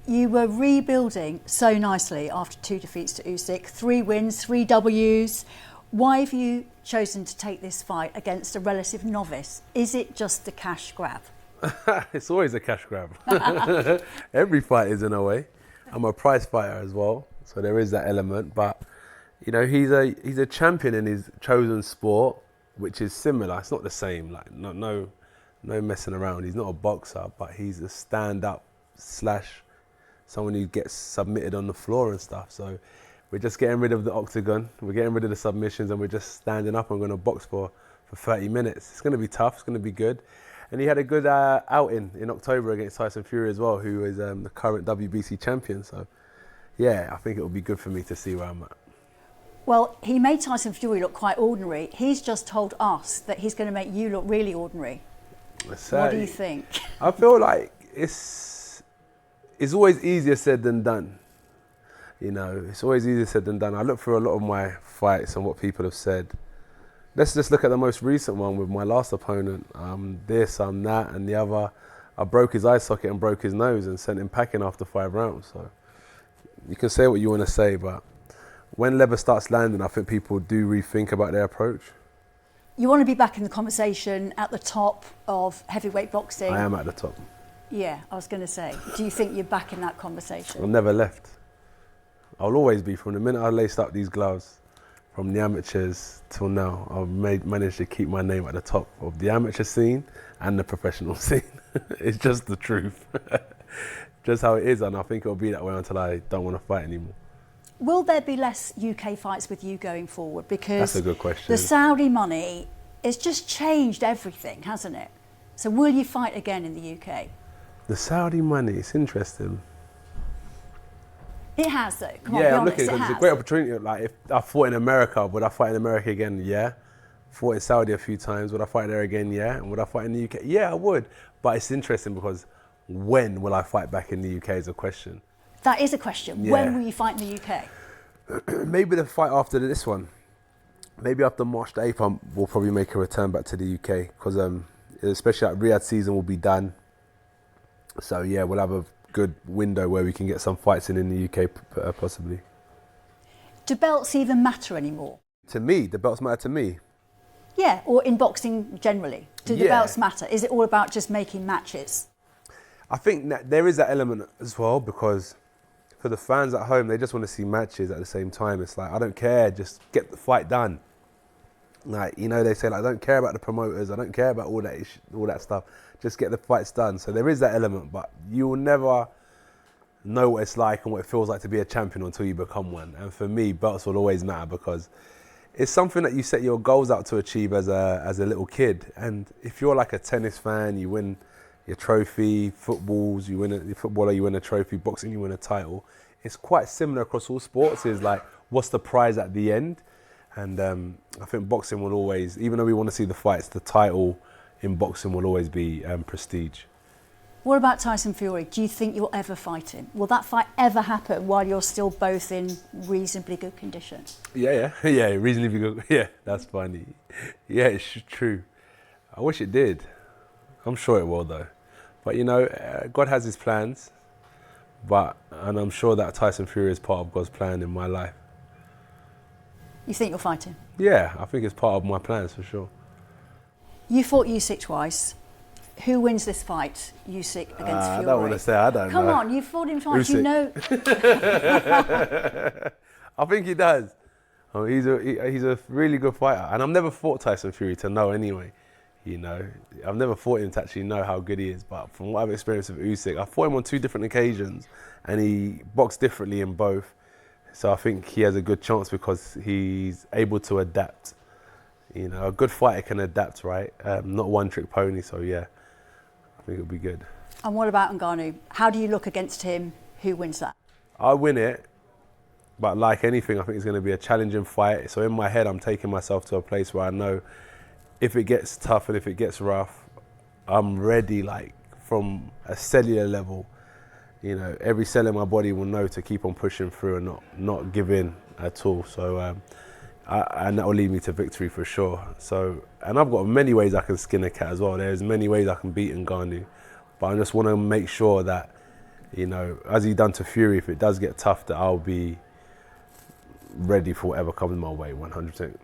you were rebuilding so nicely after 2 defeats to Usyk, 3 wins, 3 Ws. Why have you chosen to take this fight against a relative novice? Is it just a cash grab? It's always a cash grab. Every fight is in a way. I'm a prize fighter as well, so there is that element. But you know, he's a champion in his chosen sport, which is similar. It's not the same. Like no messing around. He's not a boxer, but he's a stand-up / someone who gets submitted on the floor and stuff. So we're just getting rid of the octagon. We're getting rid of the submissions, and we're just standing up and going to box for 30 minutes. It's going to be tough. It's going to be good. And he had a good outing in October against Tyson Fury as well, who is the current WBC champion. So, yeah, I think it will be good for me to see where I'm at. Well, he made Tyson Fury look quite ordinary. He's just told us that he's going to make you look really ordinary. What do you think? I feel like it's always easier said than done. You know, it's always easier said than done. I look through a lot of my fights and what people have said. Let's just look at the most recent one with my last opponent. This, that, and the other. I broke his eye socket and broke his nose and sent him packing after 5 rounds. So you can say what you want to say, but when leather starts landing, I think people do rethink about their approach. You want to be back in the conversation at the top of heavyweight boxing. I am at the top. Yeah, I was going to say, do you think you're back in that conversation? I've never left. I'll always be. From the minute I laced up these gloves, from the amateurs till now, I've managed to keep my name at the top of the amateur scene and the professional scene. It's just the truth. Just how it is, and I think it'll be that way until I don't want to fight anymore. Will there be less UK fights with you going forward? Because that's a good question. The Saudi money has just changed everything, hasn't it? So will you fight again in the UK? The Saudi money, it's interesting. It has though. Come on, yeah, be I'm honest, looking because it's a great opportunity. Like if I fought in America, would I fight in America again? Yeah. Fought in Saudi a few times. Would I fight there again? Yeah. And would I fight in the UK? Yeah, I would. But it's interesting because when will I fight back in the UK is a question. That is a question. Yeah. When will you fight in the UK? Maybe the fight after this one. Maybe after March the 8th, we'll probably make a return back to the UK because especially like Riyadh season will be done. So yeah, we'll have a good window where we can get some fights in the UK possibly. Do belts even matter anymore? To me, the belts matter to me. Yeah, or in boxing generally. Do the belts matter? Is it all about just making matches? I think that there is that element as well because for the fans at home, they just want to see matches at the same time. It's like, I don't care, just get the fight done. Like, you know, they say, like, I don't care about the promoters, I don't care about all that stuff. Just get the fights done. So there is that element, but you will never know what it's like and what it feels like to be a champion until you become one. And for me, belts will always matter because it's something that you set your goals out to achieve as a little kid. And if you're like a tennis fan, you win your trophy, footballs, you win a footballer, you win a trophy, boxing, you win a title. It's quite similar across all sports. Is like, what's the prize at the end? And I think boxing will always, even though we want to see the fights, the title in boxing will always be prestige. What about Tyson Fury? Do you think you'll ever fight him? Will that fight ever happen while you're still both in reasonably good condition? Yeah, reasonably good. Yeah, that's funny. Yeah, it's true. I wish it did. I'm sure it will though. But you know, God has his plans. And I'm sure that Tyson Fury is part of God's plan in my life. You think you'll fight him? Yeah, I think it's part of my plans for sure. You fought Usyk twice. Who wins this fight, Usyk against Fury? I don't want to say, I don't know. Come on, you've fought him twice, Usyk. you know. I think he does. I mean, he's a really good fighter. And I've never fought Tyson Fury to know anyway. You know, I've never fought him to actually know how good he is. But from what I've experienced with Usyk, I fought him on 2 different occasions and he boxed differently in both. So I think he has a good chance because he's able to adapt. You know, a good fighter can adapt, right? Not one trick pony, so yeah, I think it'll be good. And what about Ngannou? How do you look against him? Who wins that? I win it, but like anything, I think it's going to be a challenging fight. So in my head, I'm taking myself to a place where I know if it gets tough and if it gets rough, I'm ready, like from a cellular level. You know, every cell in my body will know to keep on pushing through and not give in at all. So, and that will lead me to victory for sure. So, and I've got many ways I can skin a cat as well. There's many ways I can beat Ngannou, but I just want to make sure that You know, as he done to Fury, if it does get tough, that I'll be ready for whatever comes my way, 100%.